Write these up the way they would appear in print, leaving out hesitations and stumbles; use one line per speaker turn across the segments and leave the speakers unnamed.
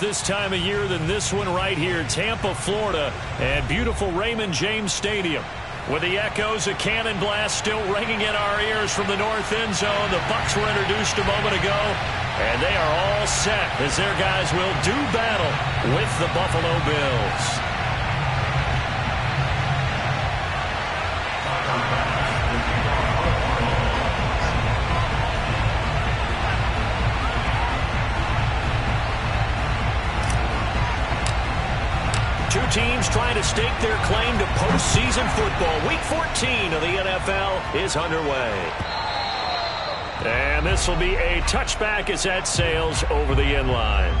this time of year than this one right here, Tampa, Florida, and beautiful Raymond James Stadium. With the echoes of cannon blast still ringing in our ears from the north end zone, the Bucs were introduced a moment ago, and they are all set as their guys will do battle with the Buffalo Bills. Two teams trying to stake their claim to postseason football. Week 14 of the NFL is underway. And this will be a touchback as that sails over the end line.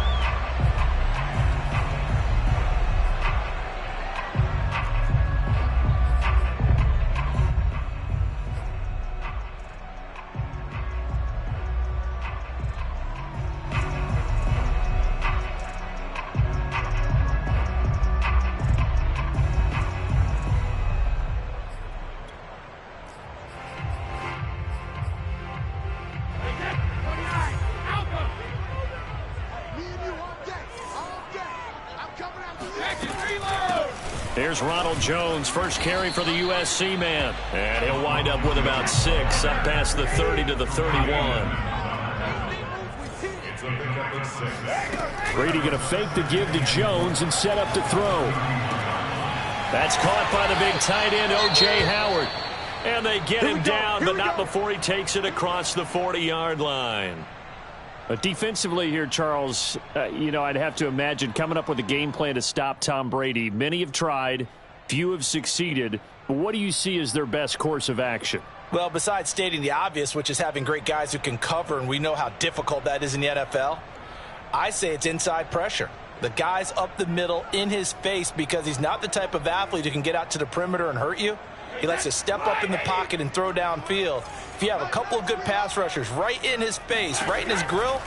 Here's Ronald Jones, first carry for the USC man. And he'll wind up with about 6, up past the 30 to the 31. Brady going to fake the give to Jones and set up to throw. That's caught by the big tight end, O.J. Howard. And they get him down, but not before he takes it across the 40-yard line. But defensively here, Charles, I'd have to imagine coming up with a game plan to stop Tom Brady. Many have tried, few have succeeded. But what do you see as their best course of action?
Well, besides stating the obvious, which is having great guys who can cover, and we know how difficult that is in the NFL, I say it's inside pressure. The guy's up the middle in his face because he's not the type of athlete who can get out to the perimeter and hurt you. He likes to step up in the pocket and throw downfield. If you have a couple of good pass rushers right in his face, right in his grill,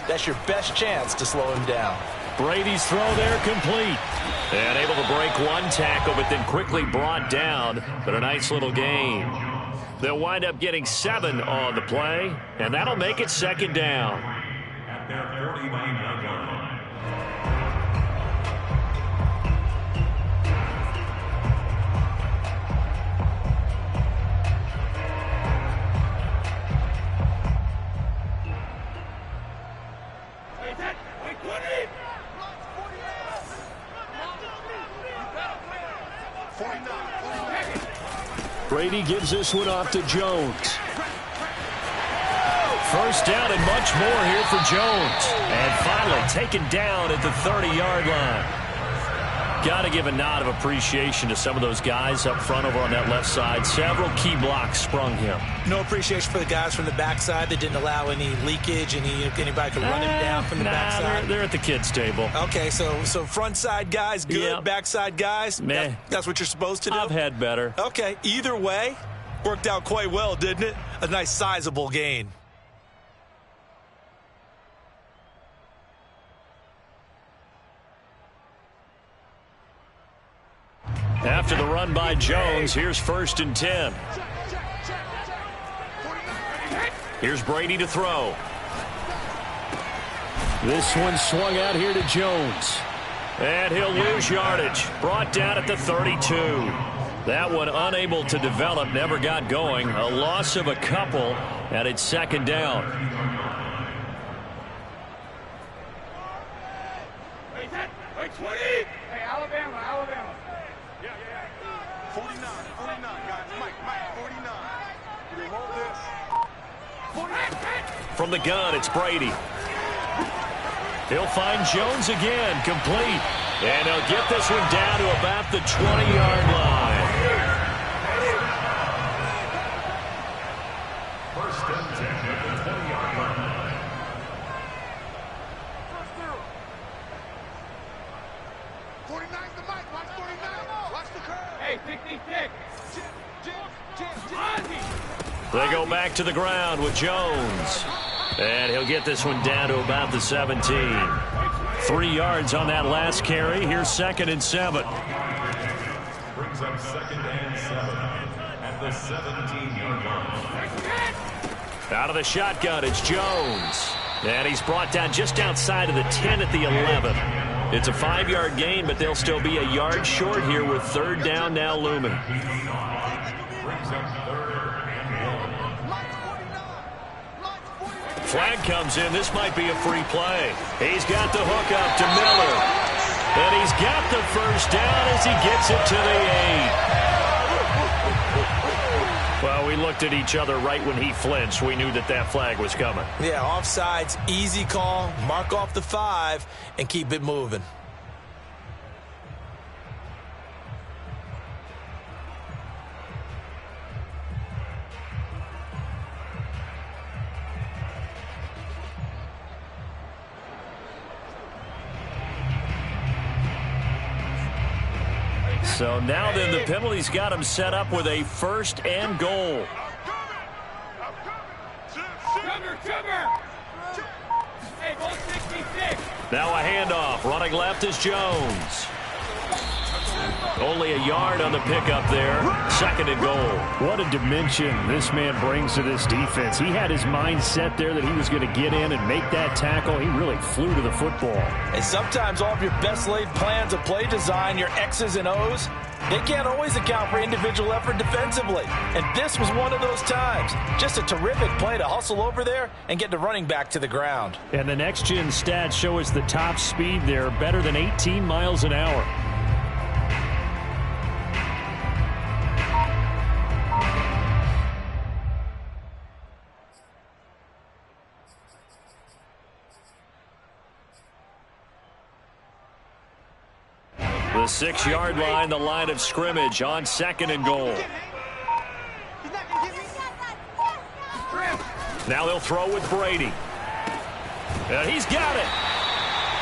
that's your best chance to slow him down.
Brady's throw there complete. And able to break one tackle, but then quickly brought down. But a nice little gain. They'll wind up getting 7 on the play, and that'll make it second down. At their 49-yard line. Brady gives this one off to Jones. First down and much more here for Jones. And finally taken down at the 30-yard line. Got to give a nod of appreciation to some of those guys up front over on that left side. Several key blocks sprung him.
No appreciation for the guys from the backside that didn't allow any leakage, anybody could run him down from the backside.
They're at the kids' table.
Okay, so front side guys, good. Yep. Backside guys, that's what you're supposed to do?
I've had better.
Okay, either way, worked out quite well, didn't it? A nice sizable gain.
After the run by Jones, here's 1st and 10. Here's Brady to throw. This one swung out here to Jones. And he'll lose yardage. Brought down at the 32. That one unable to develop, never got going. A loss of a couple, and it's second down.
Hey, Alabama. 49, guys. Mike, 49. Can you hold this?
From the gun, it's Brady. He'll find Jones again, complete. And he'll get this one down to about the 20-yard line. First and 10 at the 20-yard line. They go back to the ground with Jones. And he'll get this one down to about the 17. 3 yards on that last carry. Here's 2nd and 7. Brings up 2nd and 7 at the 17-yard line. Out of the shotgun, it's Jones. And he's brought down just outside of the 10 at the 11. It's a 5-yard gain, but they'll still be a yard short here with third down now looming. Flag comes in. This might be a free play. He's got the hook up to Miller. And he's got the first down as he gets it to the 8. Well, we looked at each other right when he flinched. We knew that that flag was coming.
Yeah, offsides, easy call. Mark off the 5 and keep it moving.
So now then the penalty's got him set up with a first and goal. Now a handoff. Running left is Jones. Only a yard on the pickup there. Second and goal.
What a dimension this man brings to this defense. He had his mind set there that he was going to get in and make that tackle. He really flew to the football.
And sometimes all of your best laid plans of play design, your X's and O's, they can't always account for individual effort defensively. And this was one of those times. Just a terrific play to hustle over there and get the running back to the ground.
And the next-gen stats show us the top speed there, better than 18 miles an hour.
The 6-yard line, the line of scrimmage on second and goal. Now they'll throw with Brady. And he's got it.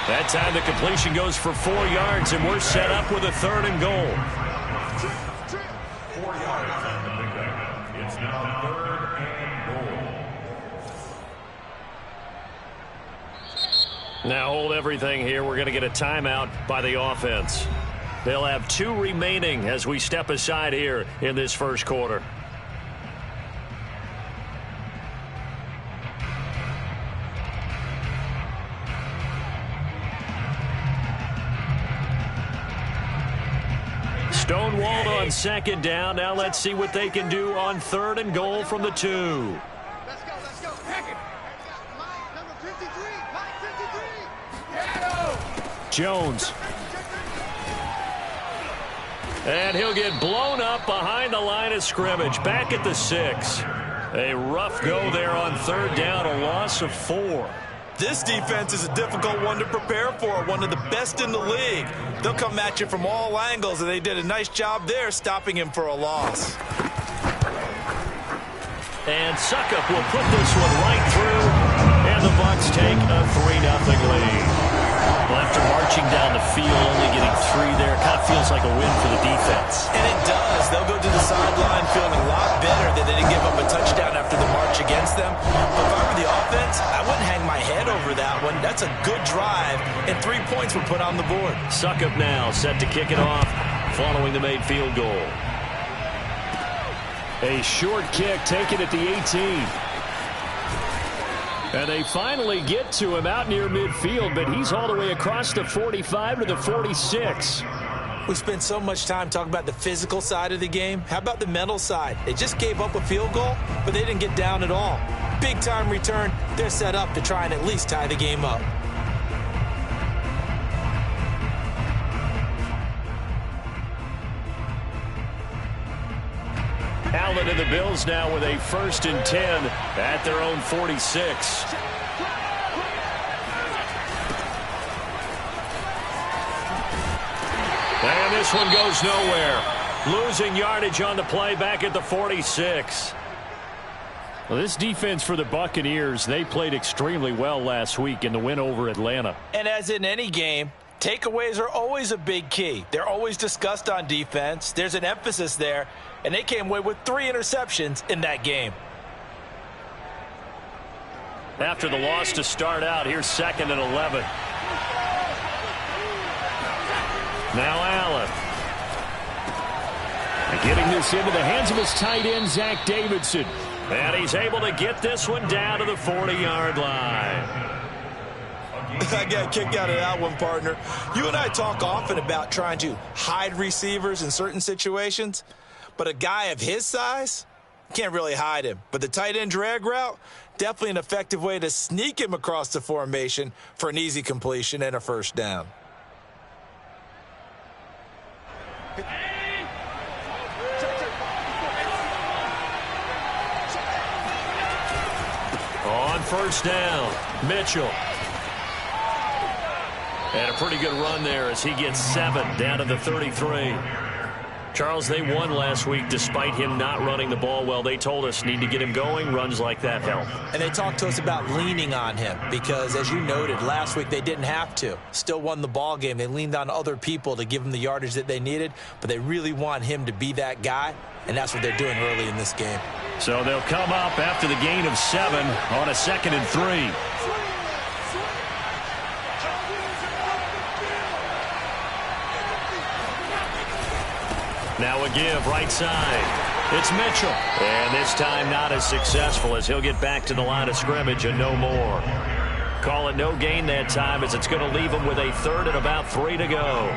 That time the completion goes for 4 yards, and we're set up with a third and goal.
4 yards on the pickup. It's now third and goal.
Now hold everything here. We're going to get a timeout by the offense. They'll have 2 remaining as we step aside here in this first quarter. Stonewalled on second down. Now let's see what they can do on third and goal from the 2.
Let's go, let's go. Number 53.
Jones.
And he'll get blown up behind the line of scrimmage. Back at the 6. A rough go there on third down, a loss of 4.
This defense is a difficult one to prepare for, one of the best in the league. They'll come at you from all angles, and they did a nice job there stopping him for a loss.
And Suckup will put this one right through, and the Bucs take a 3-0 lead. Well, after marching down the field, only getting 3 there, kind of feels like a win for the defense.
And it does. They'll go to the sideline feeling a lot better that they didn't give up a touchdown after the march against them. But if I were the offense, I wouldn't hang my head over that one. That's a good drive, and 3 points were put on the board.
Suckup now set to kick it off following the made field goal.
A short kick taken at the 18. And they finally get to him out near midfield, but he's all the way across the 45 to the 46.
We spent so much time talking about the physical side of the game. How about the mental side? They just gave up a field goal, but they didn't get down at all. Big-time return. They're set up to try and at least tie the game up.
Allen and the Bills now with a 1st and 10 at their own 46. And this one goes nowhere. Losing yardage on the play back at the 46.
Well, this defense for the Buccaneers, they played extremely well last week in the win over Atlanta.
And as in any game, takeaways are always a big key. They're always discussed on defense. There's an emphasis there, and they came away with 3 interceptions in that game.
After the loss to start out, here's 2nd and 11. Now Allen.
Getting this into the hands of his tight end, Zach Davidson.
And he's able to get this one down to the 40-yard line.
I got a kick out of that one, partner. You and I talk often about trying to hide receivers in certain situations, but a guy of his size can't really hide him. But the tight end drag route, definitely an effective way to sneak him across the formation for an easy completion and a first down.
On first down, Mitchell. And a pretty good run there as he gets 7 down to the 33. Charles, they won last week despite him not running the ball well. They told us need to get him going. Runs like that help.
And they talked to us about leaning on him because, as you noted, last week they didn't have to. Still won the ball game. They leaned on other people to give them the yardage that they needed, but they really want him to be that guy, and that's what they're doing early in this game.
So they'll come up after the gain of 7 on a 2nd and 3.
Now a give right side. It's Mitchell. And this time not as successful as he'll get back to the line of scrimmage and no more. Call it no gain that time as it's going to leave him with a 3rd and about 3 to go.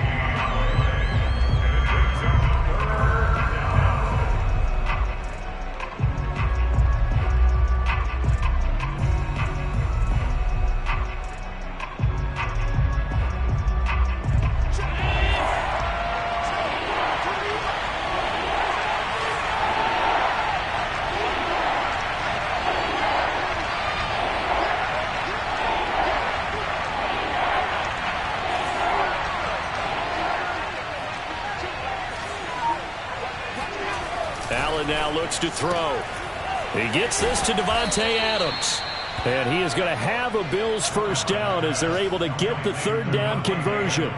Now looks to throw. He gets this to Devontae Adams.
And he is going to have a Bills first down as they're able to get the 3rd down conversion.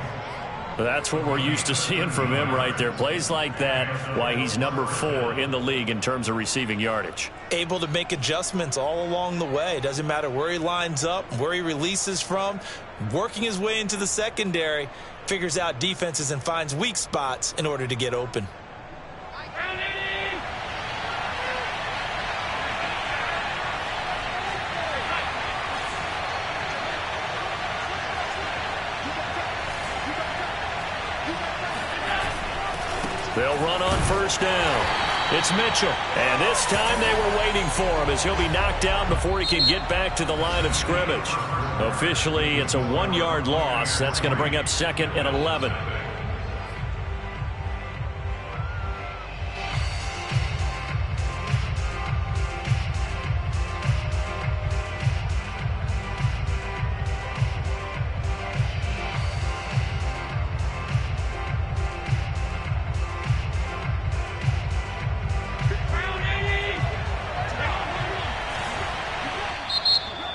That's what we're used to seeing from him right there. Plays like that, why he's number 4 in the league in terms of receiving yardage.
Able to make adjustments all along the way. Doesn't matter where he lines up, where he releases from. Working his way into the secondary, figures out defenses and finds weak spots in order to get open.
They'll run on first down. It's Mitchell. And this time they were waiting for him as he'll be knocked out before he can get back to the line of scrimmage. Officially, it's a 1-yard loss. That's going to bring up 2nd and 11.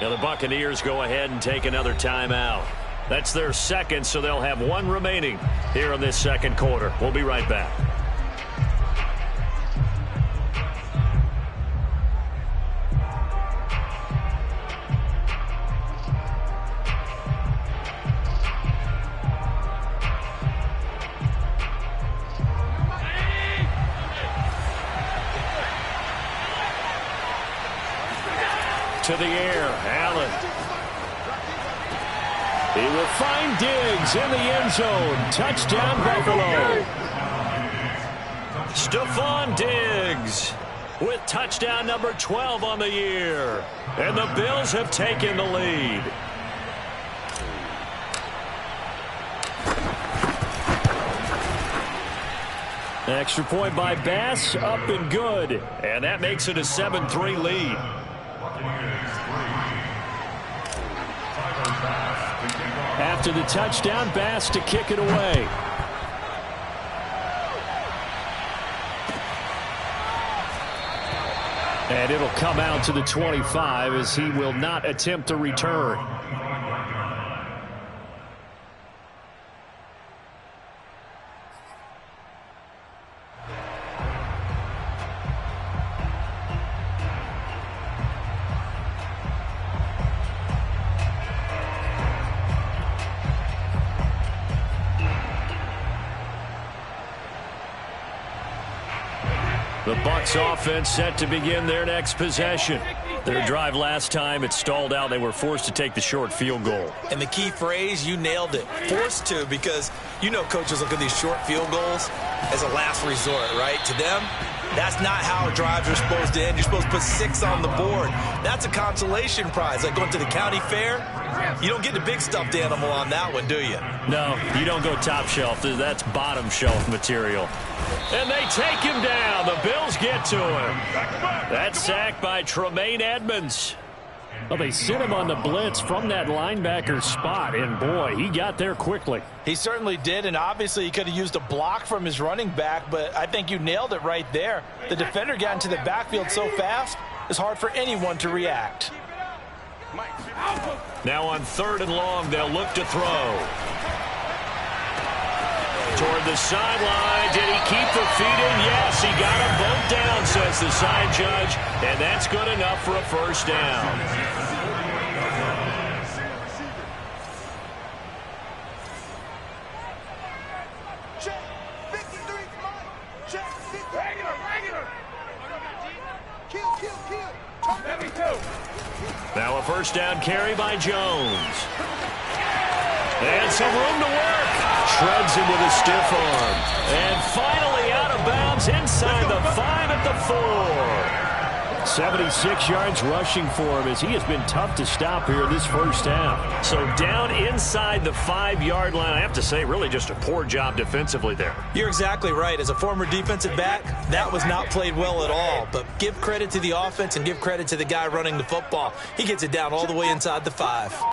Now the Buccaneers go ahead and take another timeout. That's their 2nd, so they'll have 1 remaining here in this 2nd quarter. We'll be right back. To the air, Allen. He will find Diggs in the end zone. Touchdown, Buffalo. Stephon Diggs with touchdown number 12 on the year. And the Bills have taken the lead. Extra point by Bass, up and good. And that makes it a 7-3 lead. After the touchdown, Bass to kick it away. And it'll come out to the 25 as he will not attempt to return. The Bucs offense set to begin their next possession. Their drive last time, it stalled out. They were forced to take the short field goal.
And the key phrase, you nailed it. Forced to, because you know coaches look at these short field goals as a last resort, right? To them, that's not how drives are supposed to end. You're supposed to put 6 on the board. That's a consolation prize. Like going to the county fair, you don't get the big stuffed animal on that one, do you?
No, you don't go top shelf. That's bottom shelf material. And they take him down. The Bills get to him. That's sacked by Tremaine Edmonds.
Well, they sent him on the blitz from that linebacker spot, and boy, he got there quickly.
He certainly did, and obviously he could have used a block from his running back, but I think you nailed it right there. The defender got into the backfield so fast, it's hard for anyone to react.
Now on 3rd and long, they'll look to throw. Toward the sideline. Did he keep the feet in? Yes, he got them both down, says the side judge, and that's good enough for a first down. Now a first down carry by Jones. And some room to work. Shreds him with a stiff arm. And finally out of bounds inside the 5 at the 4.
76 yards rushing for him as he has been tough to stop here this first half.
So down inside the 5-yard line, I have to say, really just a poor job defensively there.
You're exactly right. As a former defensive back, that was not played well at all. But give credit to the offense and give credit to the guy running the football. He gets it down all the way inside the 5.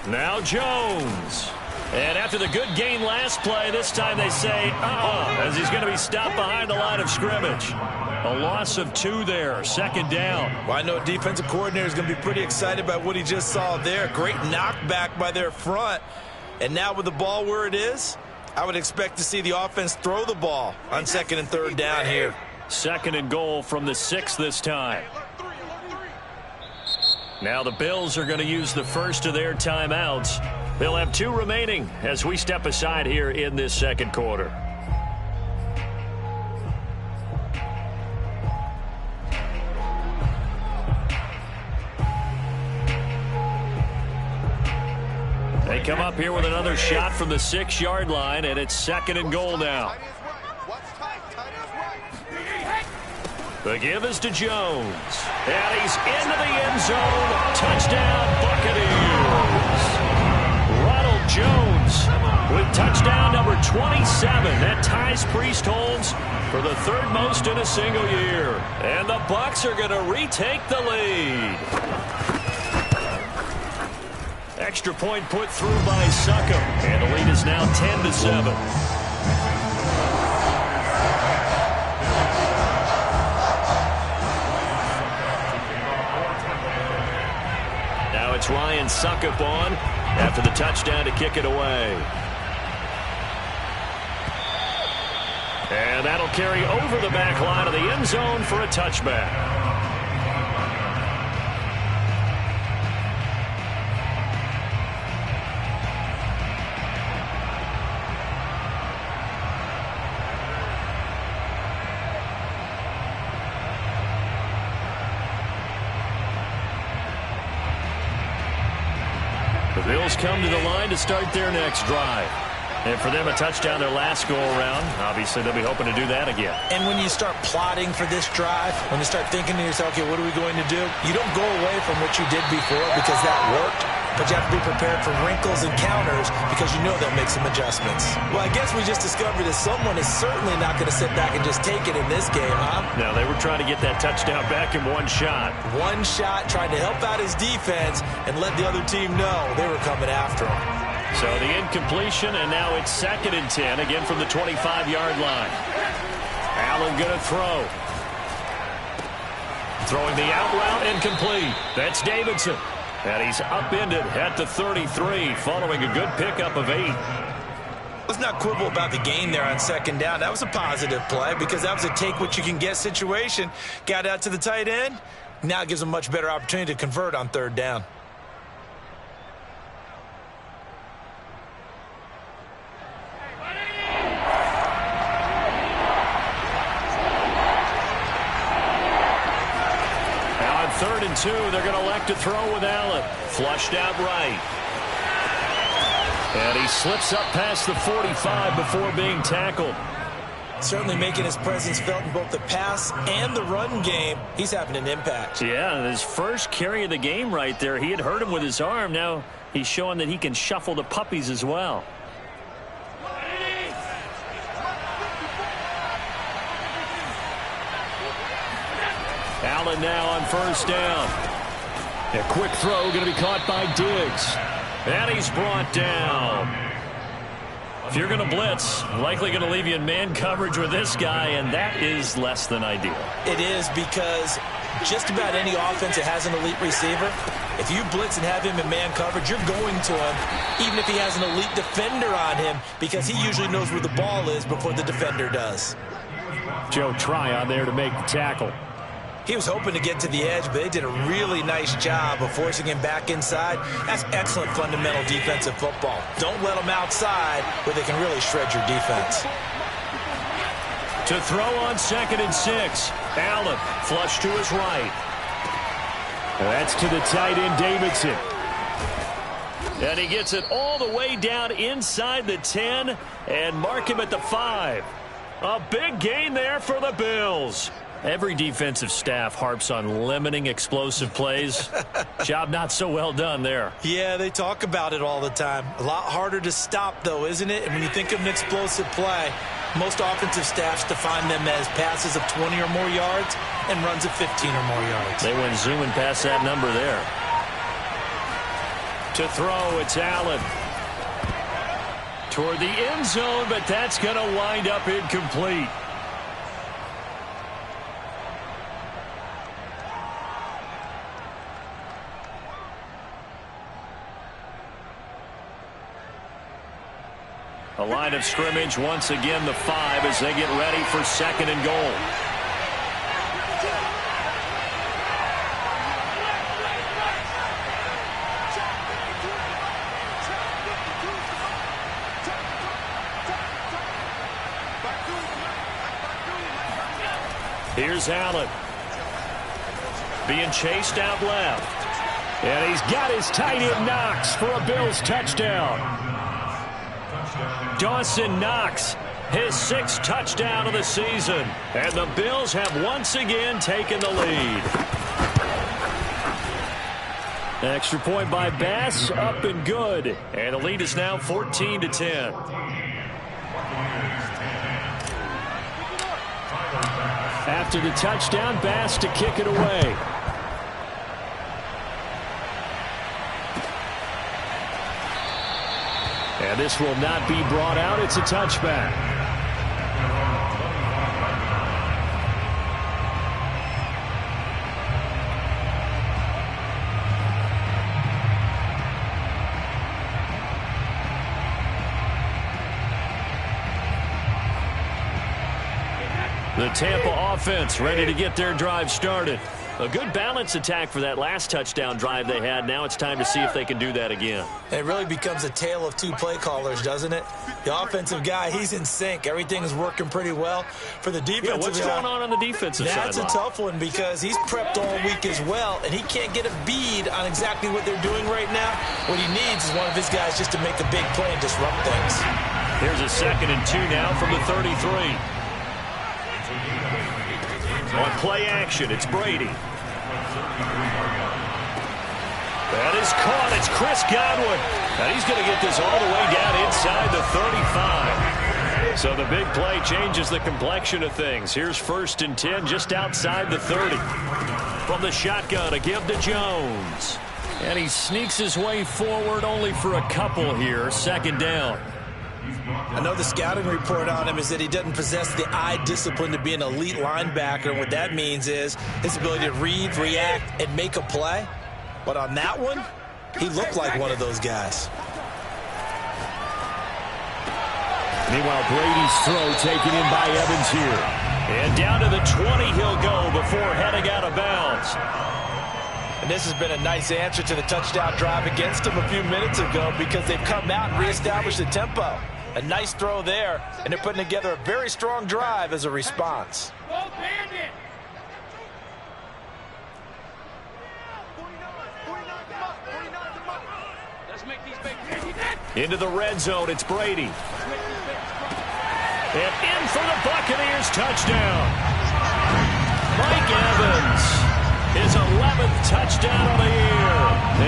Now Jones. And after the good gain last play, this time they say, as he's going to be stopped behind the line of scrimmage. A loss of 2 there, 2nd down.
Well, I know defensive coordinator is going to be pretty excited about what he just saw there. Great knockback by their front. And now with the ball where it is, I would expect to see the offense throw the ball on 2nd and 3rd down here.
2nd and goal from the 6 this time. Now the Bills are going to use the first of their timeouts. They'll have 2 remaining as we step aside here in this 2nd quarter. They come up here with another shot from the 6-yard line, and it's 2nd and goal now. The give is to Jones. And he's into the end zone. Touchdown, Buccaneers. Ronald Jones with touchdown number 27. That ties Priest-Holmes for the 3rd most in a single year. And the Bucs are going to retake the lead. Extra point put through by Succop. And the lead is now 10-7. It's Ryan Succop on after the touchdown to kick it away. And that'll carry over the back line of the end zone for a touchback. The Bills come to the line to start their next drive. And for them, a touchdown their last go-around. Obviously, they'll be hoping to do that again.
And when you start plotting for this drive, when you start thinking to yourself, okay, what are we going to do? You don't go away from what you did before because that worked. But you have to be prepared for wrinkles and counters because you know they'll make some adjustments. Well, I guess we just discovered that someone is certainly not going to sit back and just take it in this game, huh?
No, they were trying to get that touchdown back in one shot.
One shot, trying to help out his defense and let the other team know they were coming after him.
So the incompletion, and now it's 2nd and 10, again from the 25-yard line. Allen going to throw. Throwing the out route, incomplete. That's Davidson. And he's upended at the 33, following a good pickup of 8.
Let's not quibble about the gain there on 2nd down. That was a positive play because that was a take-what-you-can-get situation. Got out to the tight end. Now it gives them a much better opportunity to convert on 3rd down.
and 2. They're going to elect to throw with Allen. Flushed out right. And he slips up past the 45 before being tackled.
Certainly making his presence felt in both the pass and the run game. He's having an impact.
Yeah, his first carry of the game right there. He had hurt him with his arm. Now he's showing that he can shuffle the puppies as well. Allen now on first down. A quick throw going to be caught by Diggs. And he's brought down. If you're going to blitz, likely going to leave you in man coverage with this guy, and that is less than ideal.
It is, because just about any offense that has an elite receiver, if you blitz and have him in man coverage, you're going to him, even if he has an elite defender on him, because he usually knows where the ball is before the defender does.
Joe Tryon there to make the tackle.
He was hoping to get to the edge, but they did a really nice job of forcing him back inside. That's excellent fundamental defensive football. Don't let them outside where they can really shred your defense.
To throw on 2nd and 6. Allen flush to his right.
That's to the tight end, Davidson.
And he gets it all the way down inside the 10 and mark him at the 5. A big gain there for the Bills. Every defensive staff harps on limiting explosive plays. Job not so well done there.
Yeah, they talk about it all the time. A lot harder to stop, though, isn't it? And when you think of an explosive play, most offensive staffs define them as passes of 20 or more yards and runs of 15 or more yards.
They went zooming past that number there. To throw, it's Allen. Toward the end zone, but that's going to wind up incomplete. A line of scrimmage, once again the 5 as they get ready for 2nd and goal. Here's Allen. Being chased out left.
And he's got his tight end Knox for a Bills touchdown.
Dawson Knox, his 6th touchdown of the season. And the Bills have once again taken the lead. Extra point by Bass, up and good. And the lead is now 14-10.
After the touchdown, Bass to kick it away. And this will not be brought out. It's a touchback.
The Tampa offense ready to get their drive started. A good balance attack for that last touchdown drive they had. Now it's time to see if they can do that again.
It really becomes a tale of 2 play callers, doesn't it? The offensive guy, he's in sync. Everything's working pretty well. For the defensive
guy, what's going on the defensive side?
That's a tough one because he's prepped all week as well, and he can't get a bead on exactly what they're doing right now. What he needs is one of his guys just to make a big play and disrupt things.
Here's a 2nd and 2 now from the 33. On play action, it's Brady. That is caught. It's Chris Godwin. And he's going to get this all the way down inside the 35. So the big play changes the complexion of things. Here's 1st and 10 just outside the 30. From the shotgun, a give to Jones. And he sneaks his way forward only for a couple here. 2nd down.
I know the scouting report on him is that he doesn't possess the eye discipline to be an elite linebacker. And what that means is his ability to read, react, and make a play. But on that one, he looked like one of those guys.
Meanwhile, Brady's throw taken in by Evans here.
And down to the 20 he'll go before heading out of bounds.
And this has been a nice answer to the touchdown drive against him a few minutes ago because they've come out and reestablished the tempo. A nice throw there, and they're putting together a very strong drive as a response.
Into the red zone, it's Brady. And in for the Buccaneers touchdown. Mike Evans, his 11th touchdown of the year,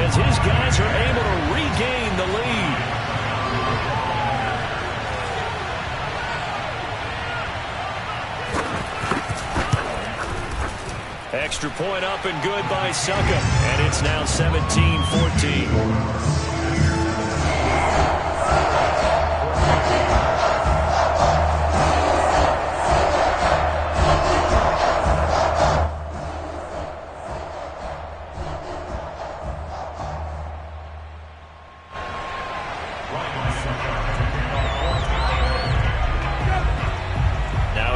as his guys are able to regain the lead. Extra point up and good by Suckup, and it's now 17-14.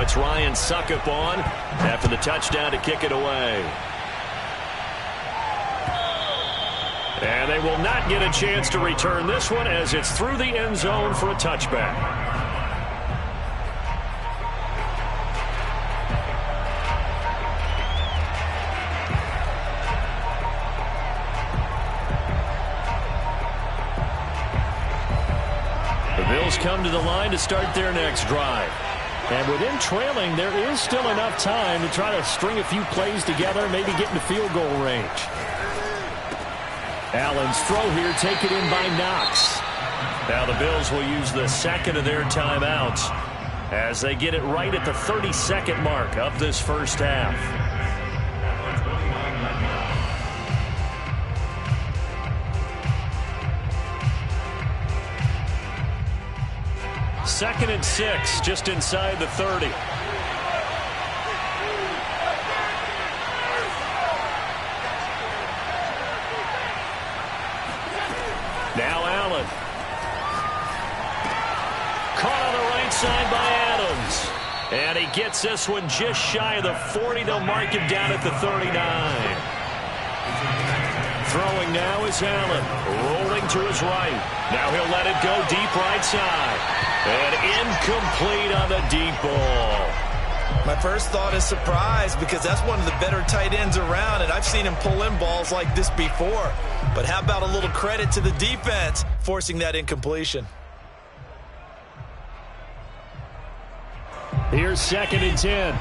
It's Ryan Suckup on after the touchdown to kick it away. And they will not get a chance to return this one as it's through the end zone for a touchback. The Bills come to the line to start their next drive. And with them trailing, there is still enough time to try to string a few plays together, maybe get into field goal range. Allen's throw here taken in by Knox. Now the Bills will use the second of their timeouts as they get it right at the 30-second mark of this first half. Second and 6, just inside the 30. Now Allen. Caught on the right side by Adams. And he gets this one just shy of the 40. They'll mark him down at the 39. Throwing now is Allen. Rolling to his right. Now he'll let it go deep right side. And incomplete on the deep ball.
My first thought is surprise because that's one of the better tight ends around, and I've seen him pull in balls like this before. But how about a little credit to the defense forcing that incompletion?
Here's second and 10.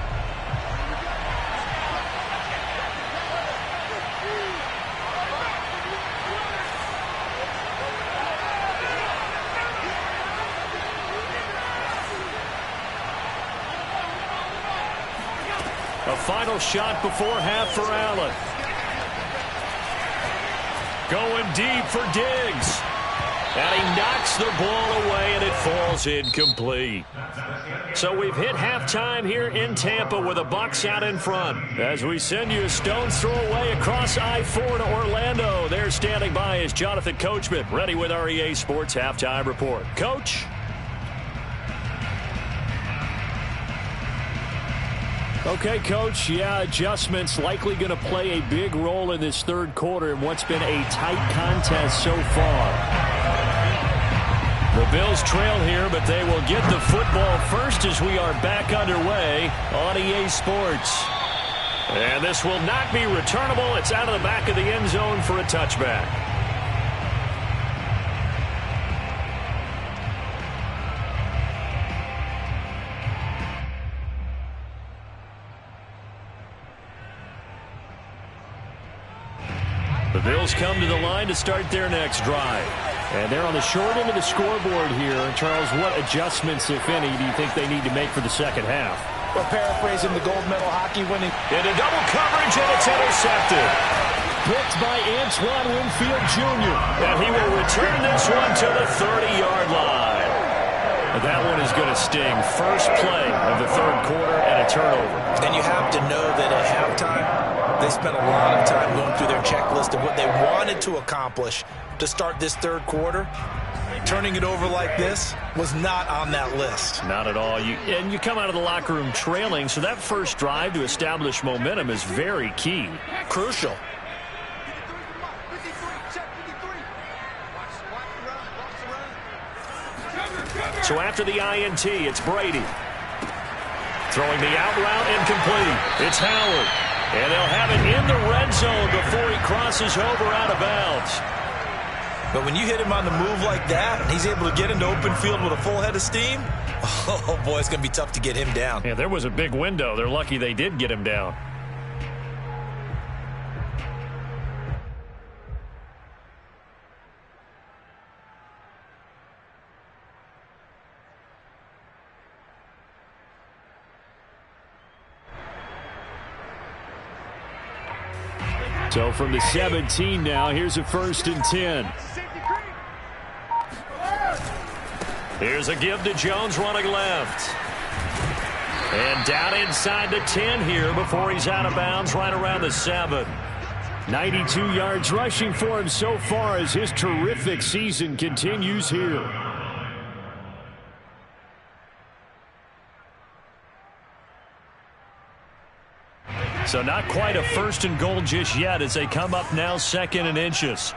A final shot before half for Allen. Going deep for Diggs. And he knocks the ball away, and it falls incomplete. So we've hit halftime here in Tampa with the Bucs out in front. As we send you a stone's throw away across I-4 to Orlando. There standing by is Jonathan Coachman, ready with our EA Sports Halftime Report. Coach?
Okay, Coach, yeah, adjustments likely going to play a big role in this third quarter in what's been a tight contest so far.
The Bills trail here, but they will get the football first as we are back underway on EA Sports. And this will not be returnable. It's out of the back of the end zone for a touchback. The Bills come to the line to start their next drive.
And they're on the short end of the scoreboard here. Charles, what adjustments, if any, do you think they need to make for the second half?
Well, paraphrasing the gold medal hockey winning.
Into double coverage, and it's intercepted.
Picked by Antoine Winfield Jr.
And he will return this one to the 30-yard line. That one is going to sting. First play of the third quarter and a turnover.
And you have to know that at halftime, they spent a lot of time going through their checklist of what they wanted to accomplish to start this third quarter. Turning it over like this was not on that list.
Not at all. And you come out of the locker room trailing, so that first drive to establish momentum is very key.
Crucial.
So after the INT, it's Brady. Throwing the out route incomplete. It's Howard. And they'll have it in the red zone before he crosses over out of bounds.
But when you hit him on the move like that, and he's able to get into open field with a full head of steam, oh, boy, it's going to be tough to get him down.
Yeah, there was a big window. They're lucky they did get him down. So from the 17 now, here's a 1st and 10. Here's a give to Jones running left. And down inside the 10 here before he's out of bounds right around the 7. 92 yards rushing for him so far as his terrific season continues here. So not quite a 1st and goal just yet as they come up now 2nd and inches.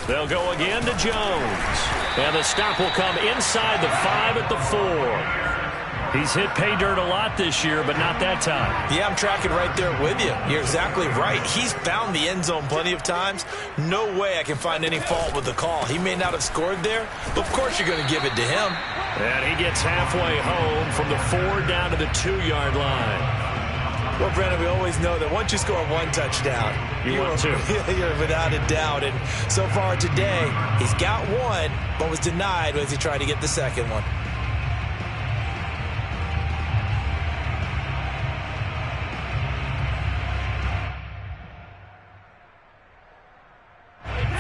They'll go again to Jones. And the stop will come inside the 5 at the 4. He's hit pay dirt a lot this year, but not that time.
Yeah, I'm tracking right there with you. You're exactly right. He's found the end zone plenty of times. No way I can find any fault with the call. He may not have scored there, but of course you're going to give it to him.
And he gets halfway home from the 4 down to the 2-yard line.
Well, Brennan, we always know that once you score 1 touchdown,
you're
without a doubt. And so far today, he's got 1, but was denied as he tried to get the 2nd one.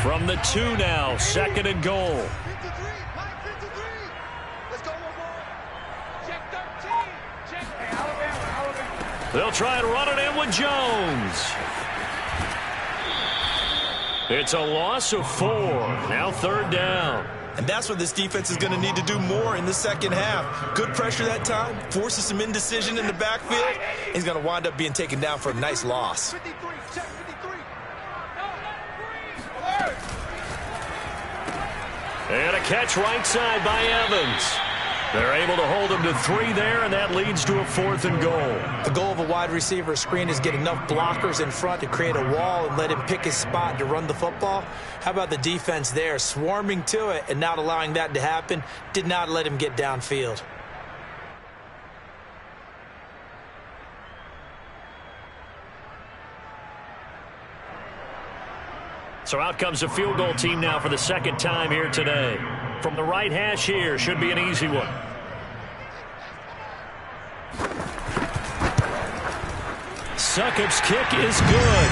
From the 2 now, 2nd and goal. They'll try and run it in with Jones. It's a loss of 4. Now 3rd down.
And that's what this defense is going to need to do more in the second half. Good pressure that time, forces some indecision in the backfield. He's going to wind up being taken down for a nice loss.
And a catch right side by Evans. They're able to hold him to 3 there, and that leads to a 4th and goal.
The goal of a wide receiver screen is get enough blockers in front to create a wall and let him pick his spot to run the football. How about the defense there, swarming to it and not allowing that to happen? Did not let him get downfield.
So out comes the field goal team now for the 2nd time here today. From the right hash here, should be an easy one. Succop's kick is good.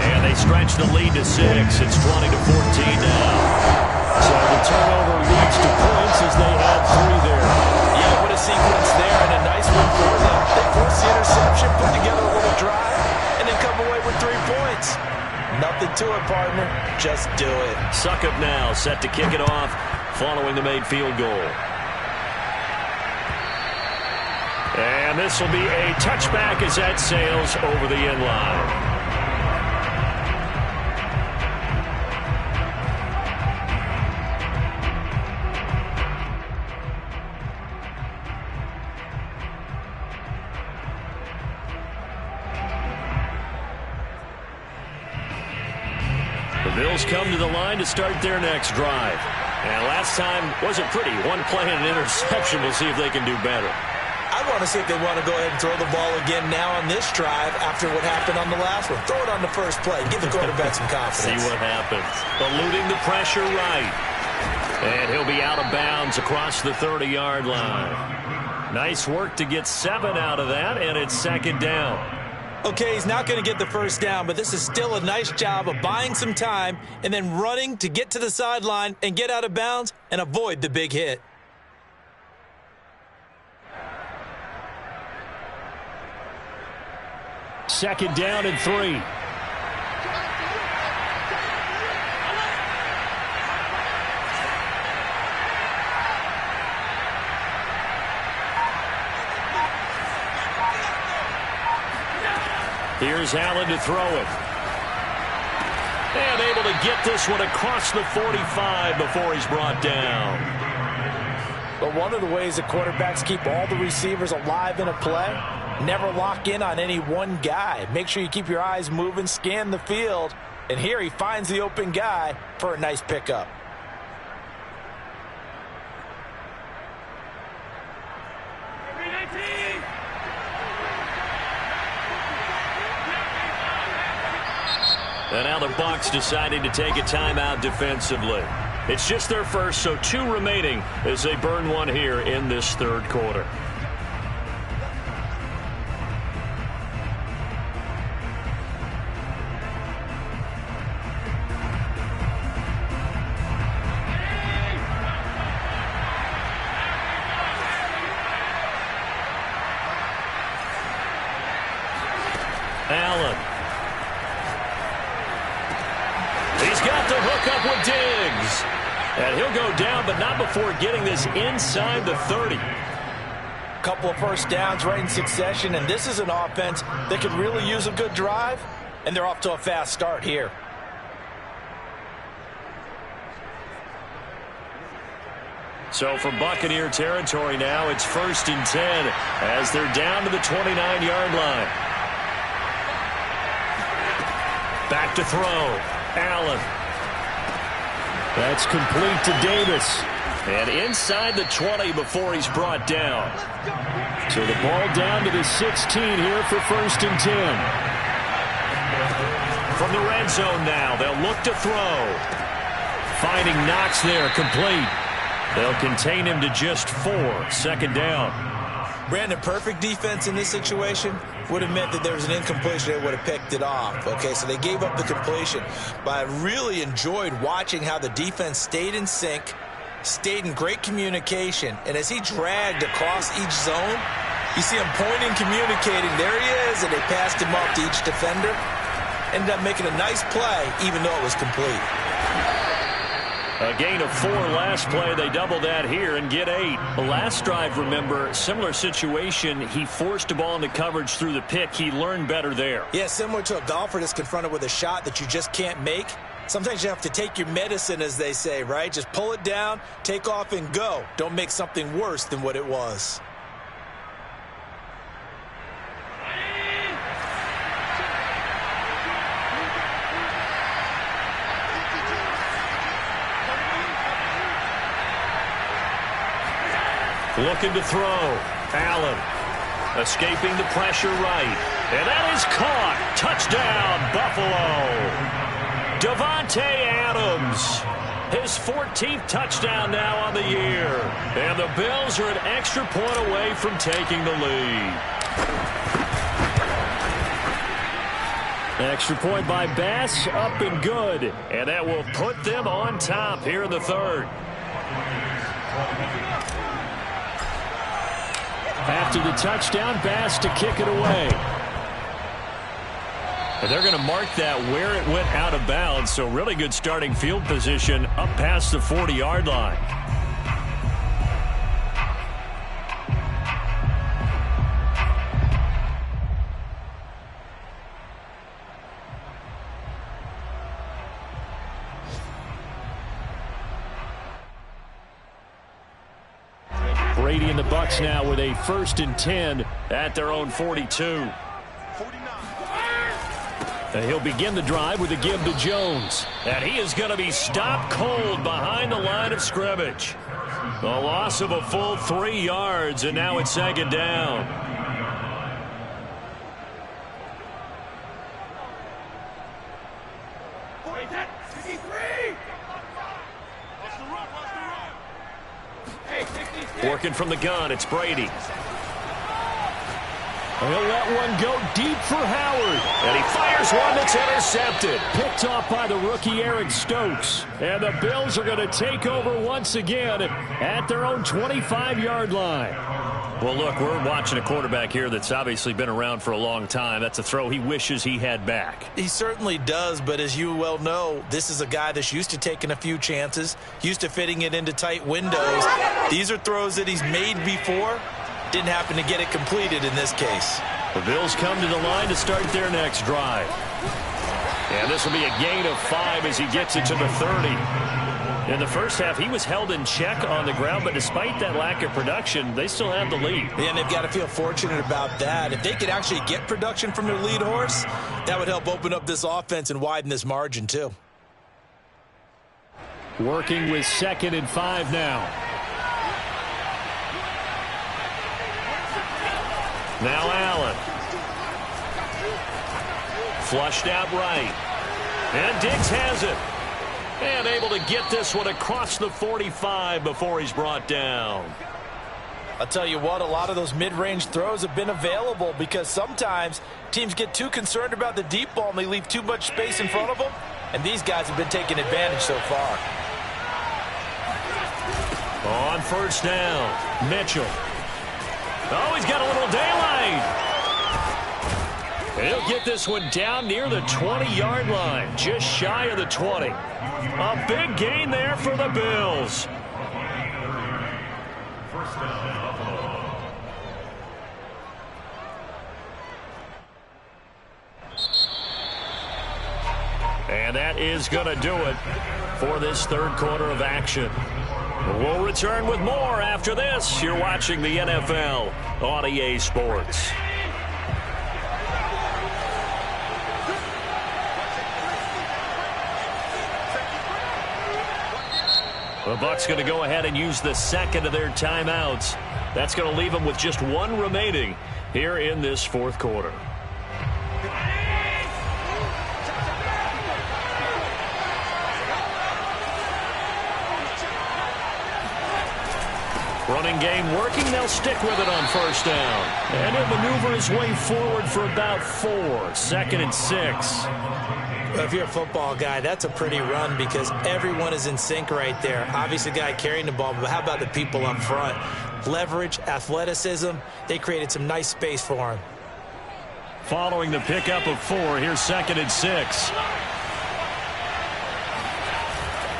And they stretch the lead to 6. It's 20-14 now. So the turnover leads to points as they had 3 there.
Yeah, what a sequence there, and a nice one for them. They force the interception, put together a little drive, and then come away with 3 points. Nothing to it, partner. Just do it.
Succop now set to kick it off following the made field goal. And this will be a touchback as that sails over the end line. The Bills come to the line to start their next drive. And last time wasn't pretty. 1 play and an interception. We'll see if they can do better.
I want to see if they want to go ahead and throw the ball again now on this drive after what happened on the last one. Throw it on the first play. Give the quarterback some confidence.
See what happens. Eluding the pressure right. And he'll be out of bounds across the 30-yard line. Nice work to get 7 out of that, and it's 2nd down.
Okay, he's not going to get the first down, but this is still a nice job of buying some time and then running to get to the sideline and get out of bounds and avoid the big hit.
Second down and 3. Here's Allen to throw it. And able to get this one across the 45 before he's brought down.
But one of the ways the quarterbacks keep all the receivers alive in a play, never lock in on any one guy. Make sure you keep your eyes moving, scan the field, And here he finds the open guy for a nice pickup.
And now the Bucs deciding to take a timeout defensively. It's just their first, so 2 remaining as they burn one here in this third quarter. Allen. He's got the hook up with Diggs. And he'll go down, but not before getting this inside the 30.
Couple of first downs right in succession, and this is an offense that could really use a good drive, and they're off to a fast start here.
So from Buccaneer territory now, it's 1st and 10 as they're down to the 29-yard line. Back to throw. Allen.
That's complete to Davis.
And inside the 20 before he's brought down.
So the ball down to the 16 here for 1st and 10.
From the red zone now, they'll look to throw. Finding Knox there, complete. They'll contain him to just 4, 2nd down.
Brandon, perfect defense in this situation would have meant that there was an incompletion. They would have picked it off. Okay, so they gave up the completion. But I really enjoyed watching how the defense stayed in sync, stayed in great communication. And as he dragged across each zone, you see him pointing, communicating. There he is, and they passed him up to each defender. Ended up making a nice play, even though it was complete.
A gain of 4 last play. They double that here and get 8. The last drive, remember, similar situation. He forced a ball into coverage through the pick. He learned better there.
Yeah, similar to a golfer that's confronted with a shot that you just can't make. Sometimes you have to take your medicine, as they say, right? Just pull it down, take off, and go. Don't make something worse than what it was.
Looking to throw. Allen escaping the pressure right. And that is caught. Touchdown, Buffalo. Davante Adams. His 14th touchdown now on the year. And the Bills are an extra point away from taking the lead.
Extra point by Bass, up and good.
And that will put them on top here in the third.
After the touchdown, Bass to kick it away.
And they're going to mark that where it went out of bounds, so really good starting field position up past the 40-yard line.
Brady and the Bucs now with a 1st and 10 at their own 42. And he'll begin the drive with a give to Jones.
And he is going to be stopped cold behind the line of scrimmage. The loss of a full 3 yards, and now it's 2nd down. Working from the gun, it's Brady.
He'll let one go deep for Howard.
And he fires one that's intercepted.
Picked off by the rookie Eric Stokes. And the Bills are going to take over once again at their own 25-yard line.
Well, look, we're watching a quarterback here that's obviously been around for a long time. That's a throw he wishes he had back.
He certainly does, but as you well know, this is a guy that's used to taking a few chances, used to fitting it into tight windows. These are throws that he's made before. Didn't happen to get it completed in this case.
The Bills come to the line to start their next drive. And this will be a gain of 5 as he gets it to the 30.
In the first half, he was held in check on the ground, but despite that lack of production, they still have the lead.
Yeah, and they've got to feel fortunate about that. If they could actually get production from their lead horse, that would help open up this offense and widen this margin too.
Working with 2nd and 5 now. Now Allen. Flushed out right. And Diggs has it. And able to get this one across the 45 before he's brought down.
I'll tell you what, a lot of those mid-range throws have been available because sometimes teams get too concerned about the deep ball and they leave too much space in front of them. And these guys have been taking advantage so far.
On 1st down, Mitchell. Oh, he's got a little daylight. He'll get this one down near the 20-yard line, just shy of the 20. A big gain there for the Bills. And that is going to do it for this 3rd quarter of action. We'll return with more after this. You're watching the NFL on EA Sports. The Bucs going to go ahead and use the 2nd of their timeouts. That's going to leave them with just 1 remaining here in this 4th quarter. Running game working. They'll stick with it on 1st down. And he'll maneuver his way forward for about 4. 2nd and 6.
If you're a football guy, that's a pretty run because everyone is in sync right there. Obviously, the guy carrying the ball, but how about the people up front? Leverage, athleticism, they created some nice space for him.
Following the pickup of 4, here's 2nd and 6.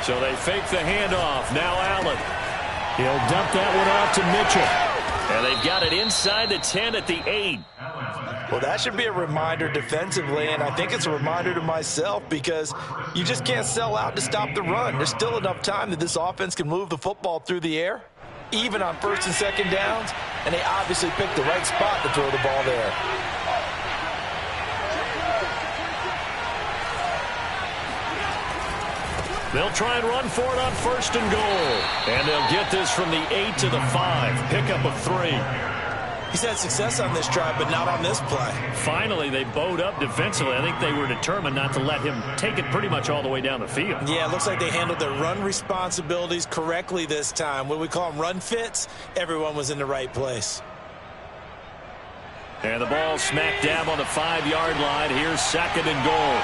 So they fake the handoff. Now Allen. He'll dump that one off to Mitchell. And they've got it inside the 10 at the 8.
Well, that should be a reminder defensively, and I think it's a reminder to myself because you just can't sell out to stop the run. There's still enough time that this offense can move the football through the air, even on 1st and 2nd downs, and they obviously picked the right spot to throw the ball there.
They'll try and run for it on 1st and goal. And they'll get this from the 8 to the 5. Pickup of 3.
He's had success on this drive, but not on this play.
Finally, they bowed up defensively. I think they were determined not to let him take it pretty much all the way down the field.
Yeah, it looks like they handled their run responsibilities correctly this time. When we call them run fits, everyone was in the right place.
And the ball smack dab on the 5-yard line. Here's 2nd and goal.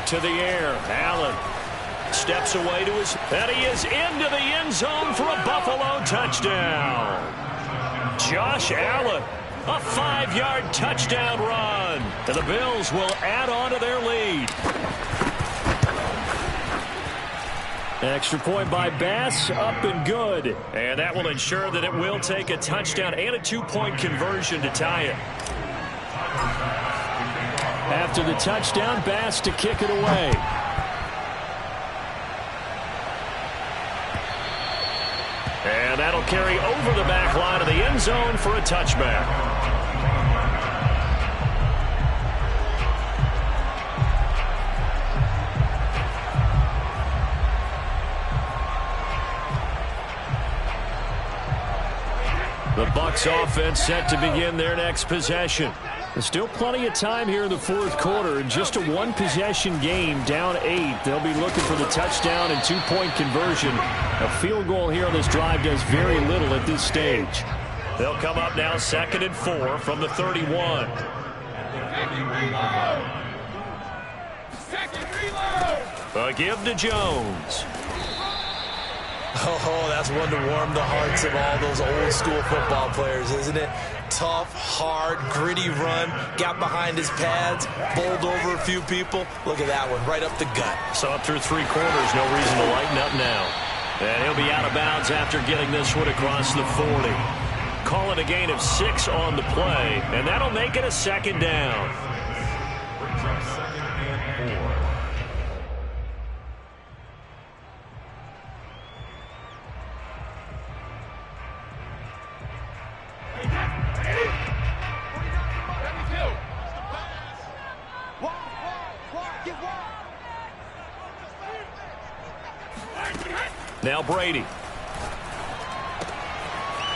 To the air, Allen steps away to his, and he is into the end zone for a Buffalo touchdown. Josh Allen, a 5-yard touchdown run. And the Bills will add on to their lead. Extra point by Bass, up and good. And that will ensure that it will take a touchdown and a 2-point conversion to tie it. After the touchdown, Bass to kick it away. And that'll carry over the back line of the end zone for a touchback. The Bucs offense set to begin their next possession. There's still plenty of time here in the 4th quarter. Just a 1-possession game, down 8. They'll be looking for the touchdown and 2-point conversion. A field goal here on this drive does very little at this stage. They'll come up now 2nd and 4 from the 31. A give to Jones.
Oh, that's one to warm the hearts of all those old school football players, isn't it? tough, hard, gritty run. Got behind his pads, bowled over a few people. Look at that one, right up the gut.
So up through 3 quarters, no reason to lighten up now. And he'll be out of bounds after getting this one across the 40. Call it a gain of 6 on the play, and that'll make it a 2nd down.
Brings up 2nd and 4.
Now Brady.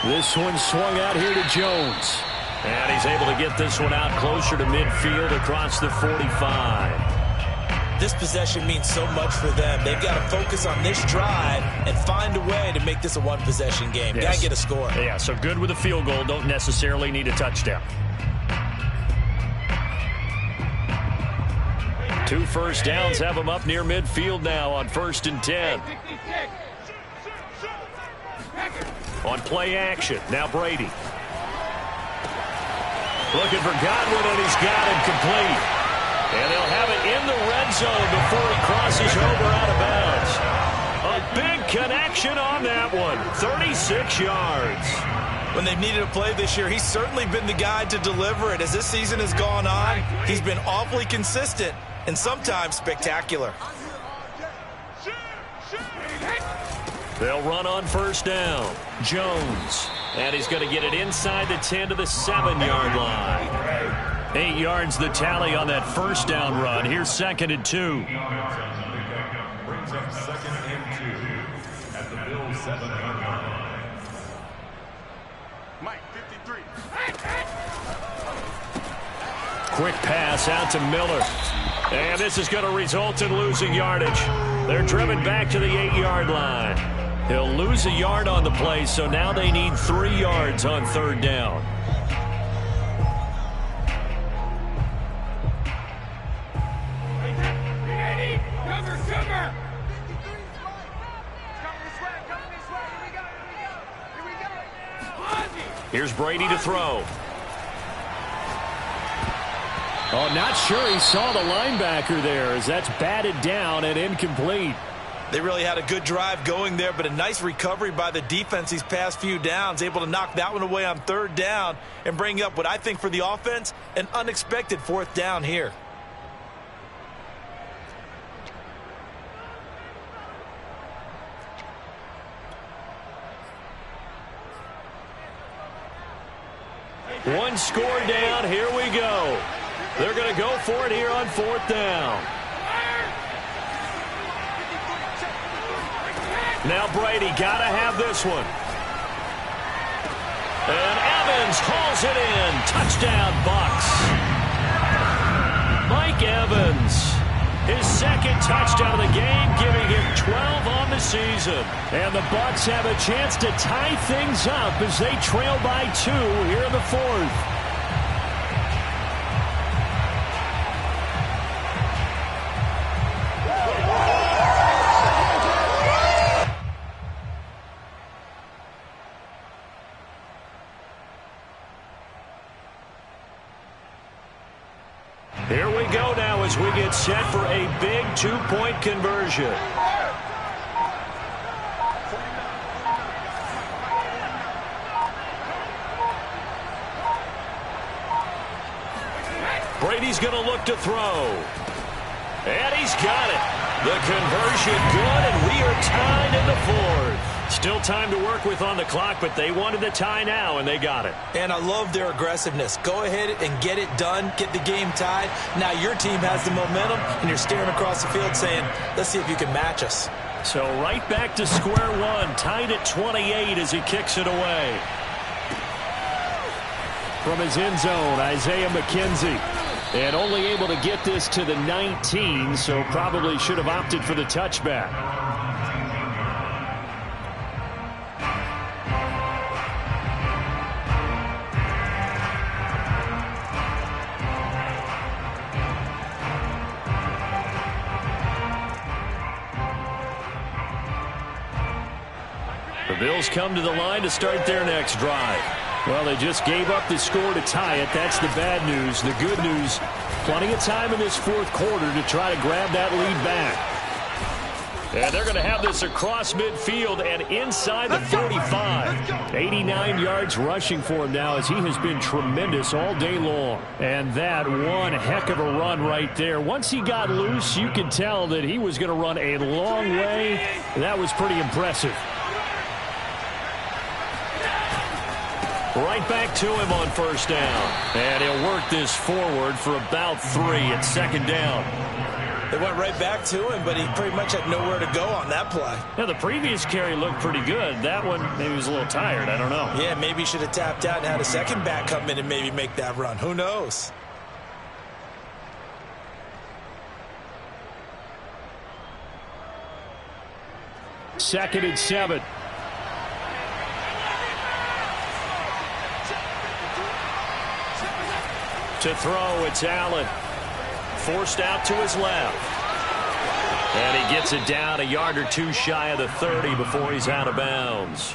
This one swung out here to Jones. And he's able to get this one out closer to midfield across the 45.
This possession means so much for them. They've got to focus on this drive and find a way to make this a one-possession game.
Yes.
Got to get a score.
Yeah, so good with a field goal. Don't necessarily need a touchdown. 2 first downs have them up near midfield now on 1st and 10. On play action, now Brady. Looking for Godwin, and he's got him complete. And they'll have it in the red zone before he crosses over out of bounds. A big connection on that one, 36 yards.
When they've needed a play this year, he's certainly been the guy to deliver it. As this season has gone on, he's been awfully consistent and sometimes spectacular.
They'll run on 1st down. Jones. And he's going to get it inside the 10 to the 7-yard line. 8 yards the tally on that 1st down run. Here's 2nd and 2.
Brings up 2nd and 2 at the Bills' 7-yard line.
Mike, 53.
Quick pass out to Miller. And this is going to result in losing yardage. They're driven back to the 8-yard line. He'll lose a yard on the play, so now they need 3 yards on 3rd down. Here's Brady to throw.
Oh, not sure he saw the linebacker there as that's batted down and incomplete.
They really had a good drive going there, but a nice recovery by the defense these past few downs, able to knock that one away on 3rd down and bring up what I think for the offense, an unexpected 4th down here.
One score down. Here we go. They're going to go for it here on 4th down. Now Brady got to have this one. And Evans hauls it in. Touchdown, Bucs. Mike Evans, his 2nd touchdown of the game, giving him 12 on the season.
And the Bucs have a chance to tie things up as they trail by 2 here in the 4th.
Here we go now as we get set for a big 2-point conversion. Brady's going to look to throw. And he's got it. The conversion good, and we are tied in the 4th. Still time to work with on the clock, but they wanted the tie now, and they got it.
And I love their aggressiveness. Go ahead and get it done, get the game tied. Now your team has the momentum, and you're staring across the field saying, let's see if you can match us.
So right back to square one, tied at 28 as he kicks it away.
From his end zone, Isaiah McKenzie. And only able to get this to the 19, so probably should have opted for the touchback.
The Bills come to the line to start their next drive.
Well, they just gave up the score to tie it. That's the bad news. The good news, plenty of time in this fourth quarter to try to grab that lead back. And they're going to have this across midfield and inside the 45. 89 yards rushing for him now as he has been tremendous all day long. And that one heck of a run right there. Once he got loose, you could tell that he was going to run a long way. That was pretty impressive. Right back to him on first down. And he'll work this forward for about 3 at second down.
They went right back to him, but he pretty much had nowhere to go on that play.
Yeah, the previous carry looked pretty good. That one, maybe he was a little tired. I don't know.
Yeah, maybe he should have tapped out and had a second back come in and maybe make that run. Who knows?
Second and 7. To throw, it's Allen. Forced out to his left. And he gets it down a yard or 2 shy of the 30 before he's out of bounds.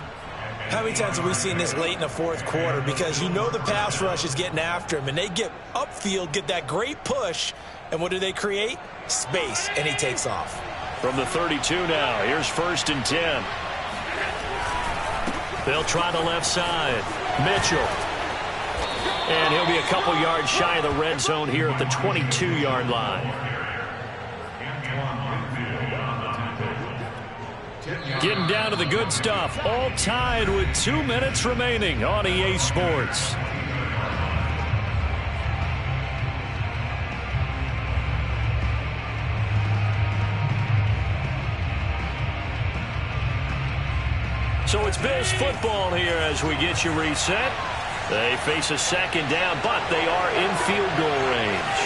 How many times have we seen this late in the fourth quarter? Because you know the pass rush is getting after him, and they get upfield, get that great push, and what do they create? Space, and he takes off.
From the 32 now, here's first and 10. They'll try the left side. Mitchell. And he'll be a couple yards shy of the red zone here at the 22-yard line. Getting down to the good stuff. All tied with 2 minutes remaining on EA Sports. So it's Bills football here as we get you reset. They face a second down, but they are in field goal range.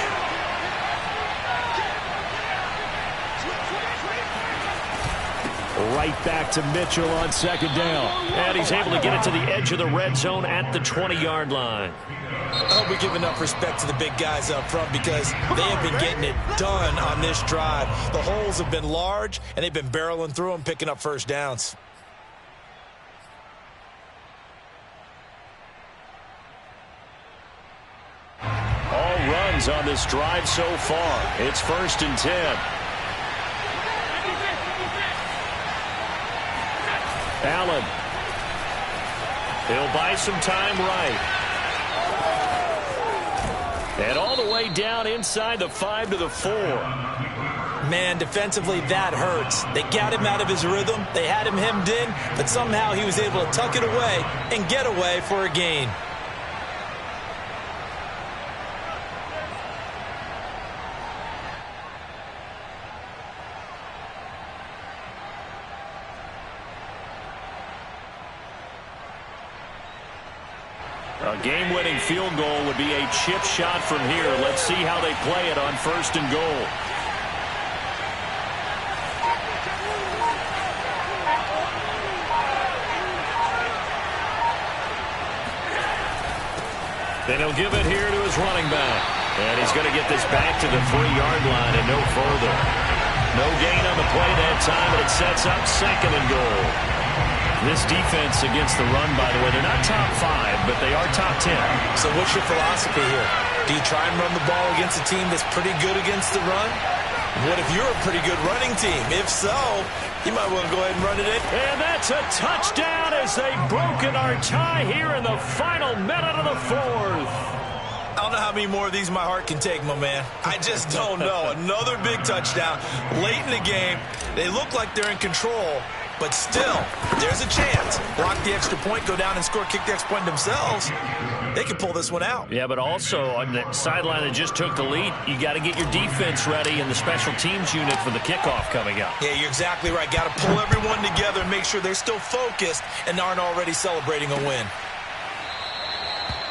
Right back to Mitchell on second down. And he's able to get it to the edge of the red zone at the 20-yard line.
I hope we give enough respect to the big guys up front because they have been getting it done on this drive. The holes have been large, and they've been barreling through them, picking up first downs.
All runs on this drive so far. It's first and 10. Allen. He'll buy some time right. And all the way down inside the 5 to the 4.
Man, defensively, that hurts. They got him out of his rhythm. They had him hemmed in, but somehow he was able to tuck it away and get away for a gain.
A game-winning field goal would be a chip shot from here. Let's see how they play it on first and goal. Then he'll give it here to his running back. And he's going to get this back to the 3-yard line and no further. No gain on the play that time, and it sets up second and goal. This defense against the run, by the way, they're not top 5, but they are top 10.
So what's your philosophy here? Do you try and run the ball against a team that's pretty good against the run? What if you're a pretty good running team? If so, you might want to go ahead and run it in.
And that's a touchdown as they've broken our tie here in the final minute of the fourth.
I don't know how many more of these my heart can take, my man. I just don't know. Another big touchdown late in the game. They look like they're in control. But still, there's a chance. Block the extra point, go down and score, kick the extra point themselves. They can pull this one out.
Yeah, but also on the sideline that just took the lead, you got to get your defense ready and the special teams unit for the kickoff coming up.
Yeah, you're exactly right. Got to pull everyone together and make sure they're still focused and aren't already celebrating a win.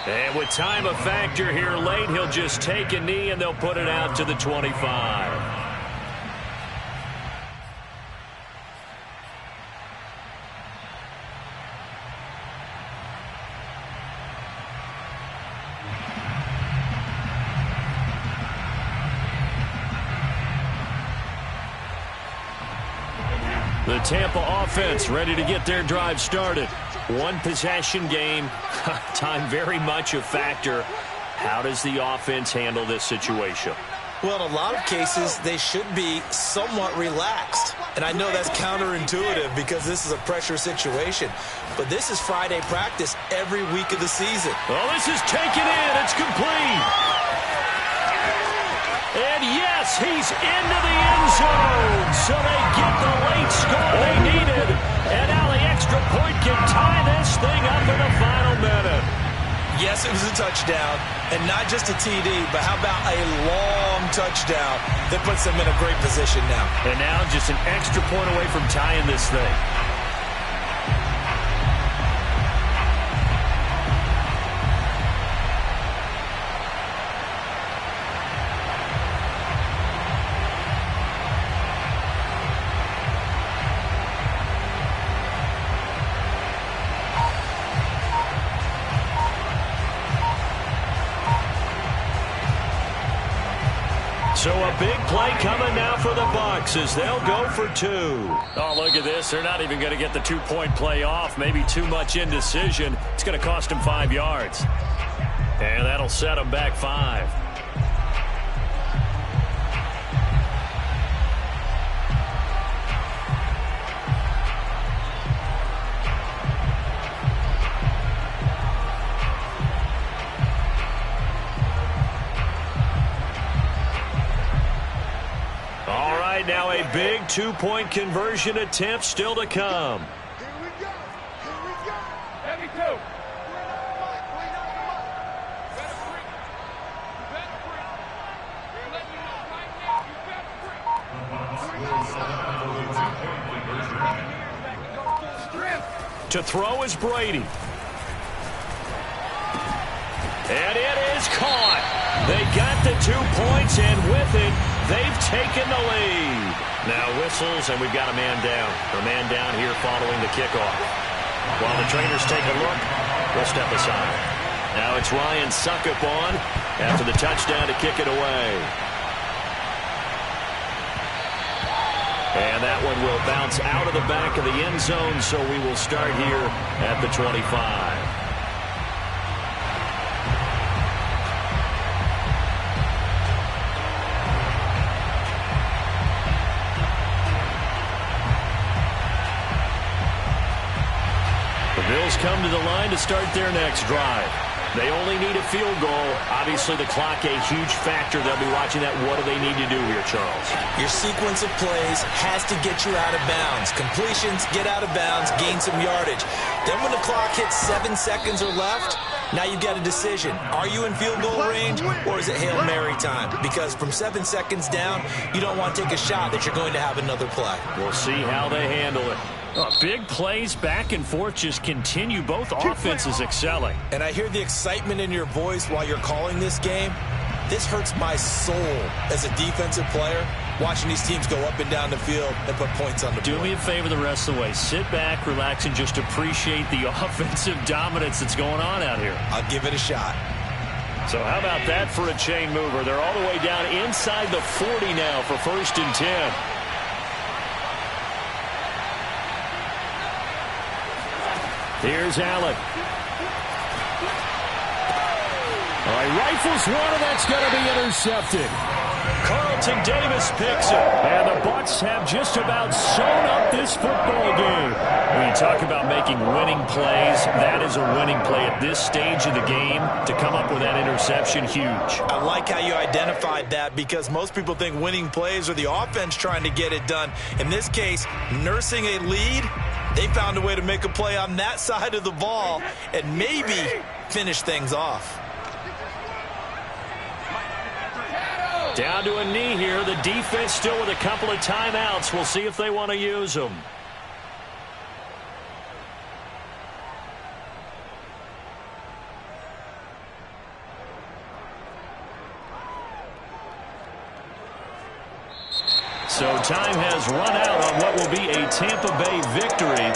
And with time a factor here late, he'll just take a knee and they'll put it out to the 25.
The Tampa offense ready to get their drive started. One possession game. Time very much a factor. How does the offense handle this situation?
Well, in a lot of cases, they should be somewhat relaxed. And I know that's counterintuitive because this is a pressure situation. But this is Friday practice every week of the season.
Oh, this is taken in. It's complete. And yes, he's into the end zone. So they get the late score they needed. And now the extra point can tie this thing up in the final minute.
Yes, it was a touchdown, and not just a TD, but how about a long touchdown that puts them in a great position now.
And now just an extra point away from tying this thing. So a big play coming now for the Bucs as they'll go for two. Oh, look at this. They're not even going to get the two-point play off. Maybe too much indecision. It's going to cost them 5 yards. And that'll set them back 5. Now a big two-point conversion attempt still to come.
Here we go. Here we go. Heavy two.
To throw is Brady. And it is caught. They got the 2 points, and with it, they've taken the lead. Now whistles, and we've got a man down. A man down here following the kickoff. While the trainers take a look, we'll step aside. Now it's Ryan Suckup on after the touchdown to kick it away. And that one will bounce out of the back of the end zone, so we will start here at the 25. Bills come to the line to start their next drive. They only need a field goal. Obviously, the clock a huge factor. They'll be watching that. What do they need to do here, Charles?
Your sequence of plays has to get you out of bounds. Completions, get out of bounds, gain some yardage. Then when the clock hits 7 seconds or left, now you've got a decision. Are you in field goal range, or is it Hail Mary time? Because from 7 seconds down, you don't want to take a shot that you're going to have another play.
We'll see how they handle it. Big plays back and forth just continue. Both offenses excelling.
And I hear the excitement in your voice while you're calling this game. This hurts my soul as a defensive player, watching these teams go up and down the field and put points on the board.
Do me a favor the rest of the way. Sit back, relax, and just appreciate the offensive dominance that's going on out here.
I'll give it a shot.
So how about that for a chain mover? They're all the way down inside the 40 now for 1st and 10. Here's Allen. All right, rifles one, and that's going to be intercepted. Carlton Davis picks it. And the Bucs have just about sewn up this football game. When you talk about making winning plays, that is a winning play at this stage of the game. To come up with that interception, huge.
I like how you identified that because most people think winning plays are the offense trying to get it done. In this case, nursing a lead, they found a way to make a play on that side of the ball and maybe finish things off.
Down to a knee here. The defense still with a couple of timeouts. We'll see if they want to use them. So time has run out on what will be a Tampa Bay victory.